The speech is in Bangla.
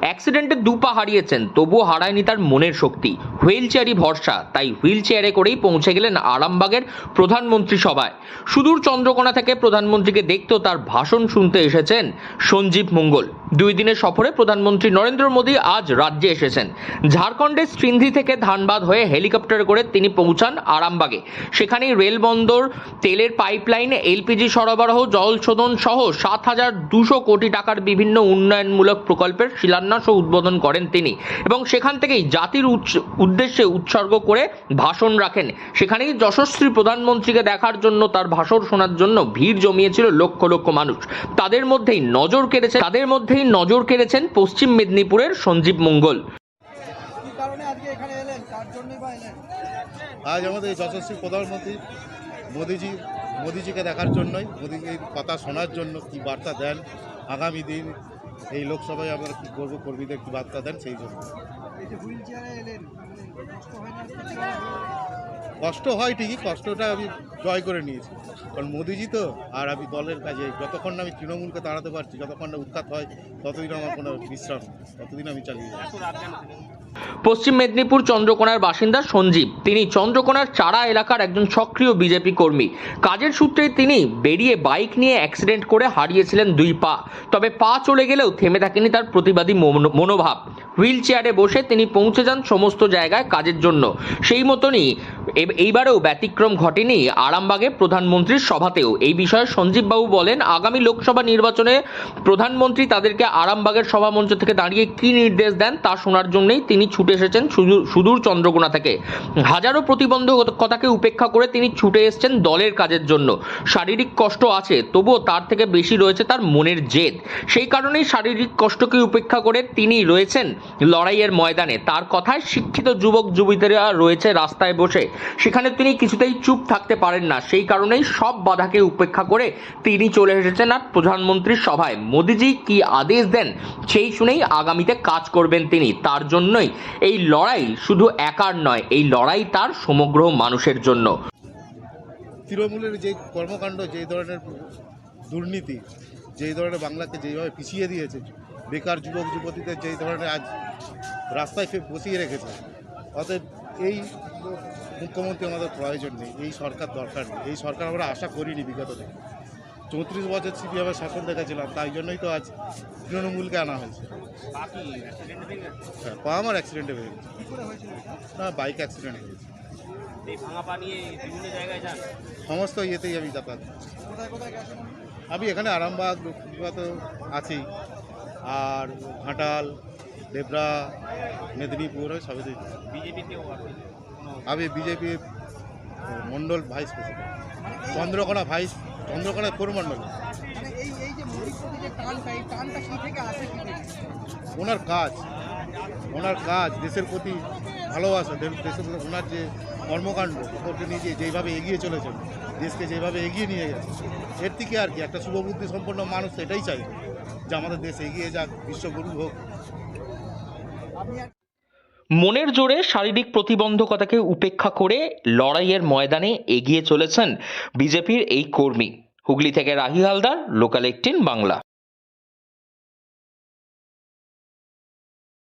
অ্যাক্সিডেন্টে দু পা হারিয়েছেন, তবুও হারায়নি তার মনের শক্তি। হুইল চেয়ারই ভরসা, তাই হুইল চেয়ারে করেই পৌঁছে গেলেন আরামবাগের প্রধানমন্ত্রী সভায়। সুদূর চন্দ্রকোনা থেকে প্রধানমন্ত্রীকে দেখতেও তার ভাষণ শুনতে এসেছেন সঞ্জীব মঙ্গল। 2 দিনের সফরে প্রধানমন্ত্রী নরেন্দ্র মোদী আজ রাজ্যে এসেছেন। ঝাড়খণ্ডের সিন্ধি থেকে ধানবাদ হয়ে হেলিকপ্টারে করে তিনি পৌঁছান আরামবাগে। সেখানেই রেলবন্দর, তেলের পাইপলাইন, এলপিজি সরবরাহ, জল শোধন সহ 7,200 কোটি টাকার বিভিন্ন উন্নয়নমূলক প্রকল্পের শিলান্যাস ও উদ্বোধন করেন তিনি, এবং সেখান থেকেই জাতির উদ্দেশ্যে উৎসর্গ করে ভাষণ রাখেন। সেখানেই যশস্বী প্রধানমন্ত্রীকে দেখার জন্য, তার ভাষণ শোনার জন্য ভিড় জমিয়েছিল লক্ষ লক্ষ মানুষ। তাদের মধ্যেই নজর কেড়েছেন পশ্চিম মেদিনীপুরের সঞ্জীব মঙ্গল। আজ আমাদের যশস্বী প্রধানমন্ত্রী মোদিজিকে দেখার জন্যই, মোদিজির কথা শোনার জন্য, কি বার্তা দেন আগামী দিন এই লোকসভায় আমরা কী করবো, কর্মীদের কী বার্তা দেন সেই জন্য। কষ্ট হয় ঠিকই, কষ্টটা আমি জয় করে নিয়েছি, কারণ মোদিজি তো। আর আমি দলের কাজে যতক্ষণ না আমি তৃণমূলকে তাড়াতে পারছি, যতক্ষণ না উৎখাত হয়, ততদিন আমার কোনো বিশ্রাম নেই, ততদিন আমি চালিয়ে যাই। পশ্চিম মেদিনীপুর চন্দ্রকোনার বাসিন্দা সঞ্জীব, তিনি চন্দ্রকোনার চারা এলাকার একজন সক্রিয় বিজেপি কর্মী। কাজের সূত্রে তিনি বেরিয়ে বাইক নিয়ে অ্যাক্সিডেন্ট করে হারিয়েছিলেন 2 পা। তবে পা চলে গেলেও থেমে থাকেনি তার প্রতিবাদী মনোভাব। হুইল চেয়ারে বসে তিনি পৌঁছে যান সমস্ত জায়গায় কাজের জন্য। সেই মতনই এইবারেও ব্যতিক্রম ঘটেনি আরামবাগে প্রধানমন্ত্রীর সভাতেও। এই বিষয়ে সঞ্জীববাবু বলেন, আগামী লোকসভা নির্বাচনে প্রধানমন্ত্রী তাদেরকে আরামবাগের সভামঞ্চ থেকে দাঁড়িয়ে কী নির্দেশ দেন তা শোনার জন্যই তিনি ছুটে এসেছেন সুদূর চন্দ্রকোনা থেকে। হাজারো প্রতিবন্ধকতাকে উপেক্ষা করে তিনি ছুটে এসেছেন দলের কাজের জন্য। শারীরিক কষ্ট আছে, তবুও তার থেকে বেশি রয়েছে তার মনের জেদ। সেই কারণেই শারীরিক কষ্টকে উপেক্ষা করে তিনি রয়েছেন লড়াইয়ের ময়দানে। তার কথায় শিক্ষিত যুবক যুবতীরা রয়েছে রাস্তায় বসে, সেখানে তিনি কিছুতেই চুপ থাকতে পারেন না। সেই কারণেই সব বাধাকে উপেক্ষা করে তিনি চলে এসেছেন আর প্রধানমন্ত্রীর সভায়। মোদিজি কি আদেশ দেন সেই শুনেই আগামীতে কাজ করবেন তিনি। তার জন্যই এই লড়াই শুধু একার নয়, এই লড়াই তার সমগ্র মানুষের জন্য। তৃণমূলের যে কর্মকাণ্ড, যেই ধরনের দুর্নীতি, যেই ধরনের বাংলাকে যেইভাবে পিছিয়ে দিয়েছে, বেকার যুবক যুবতীদের যেই ধরনের আজ রাস্তায় বসিয়ে রেখেছে, অতএব এই মুখ্যমন্ত্রী আমাদের প্রয়োজন নেই, এই সরকার দরকার নেই। এই সরকার আমরা আশা করিনি বিগত থেকে। 34 বছর সিপিএমের শাসন দেখেছিলাম, তাই জন্যই তো আজ তৃণমূলকে আনা হয়েছে। পা আমার অ্যাক্সিডেন্টে হয়ে গেছে, না বাইক অ্যাক্সিডেন্ট হয়ে গেছে। সমস্ত ইয়েতেই আমি যাতায়াত। আমি এখানে আরামবাগ তো আছি, আর ঘাটাল, দেবরা, মেদিনীপুর, সবই আমি বিজেপির মণ্ডল ভাইস প্রেসিডেন্ট, চন্দ্রকোনা পৌরমণ্ডল। ওনার কাজ দেশের প্রতি ভালোবাসা, দেশের প্রতি ওনার যে কর্মকাণ্ড, ওকে নিয়ে যেইভাবে এগিয়ে চলেছেন, দেশকে যেভাবে এগিয়ে নিয়ে গেছে, এর থেকে আর কি একটা শুভবুদ্ধি সম্পন্ন মানুষ এটাই চাই যে আমাদের দেশ এগিয়ে যাক, বিশ্বগুরু হোক। মনের জোরে শারীরিক প্রতিবন্ধকতাকে উপেক্ষা করে লড়াইয়ের ময়দানে এগিয়ে চলেছেন বিজেপির এই কর্মী। হুগলি থেকে রাহি হালদার, লোকাল 18 বাংলা।